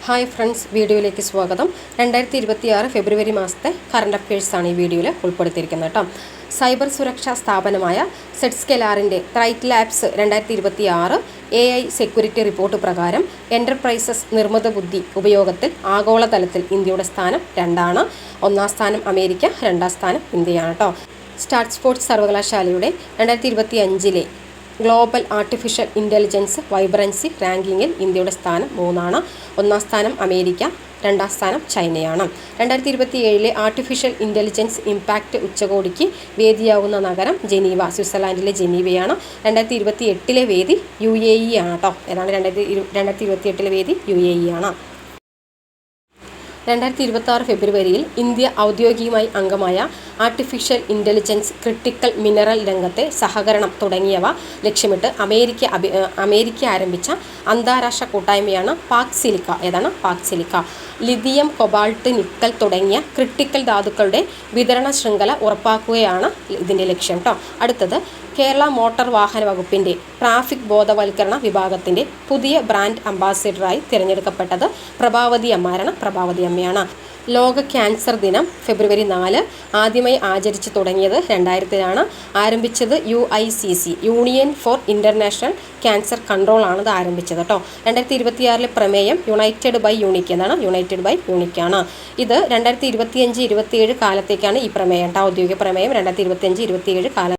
Hi friends, വീഡിയോയിലേക്ക് സ്വാഗതം. 2026 ഫെബ്രുവരി മാസത്തെ കറണ്ട് അഫയേഴ്സാണ് ഈ വീഡിയോയിൽ ഉൾപ്പെടുത്തിയിരിക്കുന്നത് കേട്ടോ. സൈബർ സുരക്ഷാ സ്ഥാപനമായ സെറ്റ്സ്കെലാറിൻ്റെ ത്രൈറ്റ് ലാബ്സ് 2026 AI സെക്യൂരിറ്റി റിപ്പോർട്ട് പ്രകാരം എൻ്റർപ്രൈസസ് നിർമ്മിത ബുദ്ധി ഉപയോഗത്തിൽ ആഗോളതലത്തിൽ ഇന്ത്യയുടെ സ്ഥാനം 2ആണ്. 1-ാം സ്ഥാനം അമേരിക്ക, 2-ാം സ്ഥാനം ഇന്ത്യയാണ് കേട്ടോ. സ്റ്റാൻഫോർഡ് സർവകലാശാലയുടെ 2025 ഗ്ലോബൽ ആർട്ടിഫിഷ്യൽ ഇൻ്റലിജൻസ് വൈബ്രൻസി റാങ്കിങ്ങിൽ ഇന്ത്യയുടെ സ്ഥാനം 3ആണ്. 1-ാം സ്ഥാനം അമേരിക്ക, 2-ാം സ്ഥാനം ചൈനയാണ്. 2027 ആർട്ടിഫിഷ്യൽ ഇൻ്റലിജൻസ് ഇമ്പാക്റ്റ് ഉച്ചകോടിക്ക് വേദിയാവുന്ന നഗരം ജനീവ, സ്വിറ്റ്സർലാൻഡിലെ ജനീവയാണ്. 2028 വേദി UAE ആണ് കേട്ടോ. ഏതാണ് 2028 വേദി UAE ആണ്. 2026 ഫെബ്രുവരിയിൽ ഇന്ത്യ ഔദ്യോഗികമായി അംഗമായ ആർട്ടിഫിഷ്യൽ ഇൻ്റലിജൻസ്, ക്രിട്ടിക്കൽ മിനറൽ രംഗത്തെ സഹകരണം തുടങ്ങിയവ ലക്ഷ്യമിട്ട് അമേരിക്ക ആരംഭിച്ച അന്താരാഷ്ട്ര കൂട്ടായ്മയാണ് പാക് സിലിക്ക. ഏതാണ് Pak silica? Lithium, cobalt, nickel തുടങ്ങിയ ക്രിട്ടിക്കൽ ധാതുക്കളുടെ വിതരണ ശൃംഖല ഉറപ്പാക്കുകയാണ് ഇതിൻ്റെ ലക്ഷ്യം കേട്ടോ. അടുത്തത്, കേരള മോട്ടോർ വാഹന വകുപ്പിൻ്റെ ട്രാഫിക് ബോധവൽക്കരണ വിഭാഗത്തിൻ്റെ പുതിയ ബ്രാൻഡ് അംബാസിഡറായി തിരഞ്ഞെടുക്കപ്പെട്ടത് പ്രഭാവതി അമ്മയാണ്. ലോക ക്യാൻസർ ദിനം ഫെബ്രുവരി 4 ആദ്യമായി ആചരിച്ചു തുടങ്ങിയത് 2000-ലാണ്. ആരംഭിച്ചത് UICC, union four international cancer control ആണ് ഇത് ആരംഭിച്ചത് കേട്ടോ. 2026 പ്രമേയം യുണൈറ്റഡ് ബൈ യൂണിക് എന്നാണ്. യുണൈറ്റഡ് ബൈ യൂണിക് ആണ്. ഇത് 2025-27 കാലത്തേക്കാണ് ഈ പ്രമേയം കേട്ടോ. ഔദ്യോഗിക പ്രമേയം 2025-27 കാലം.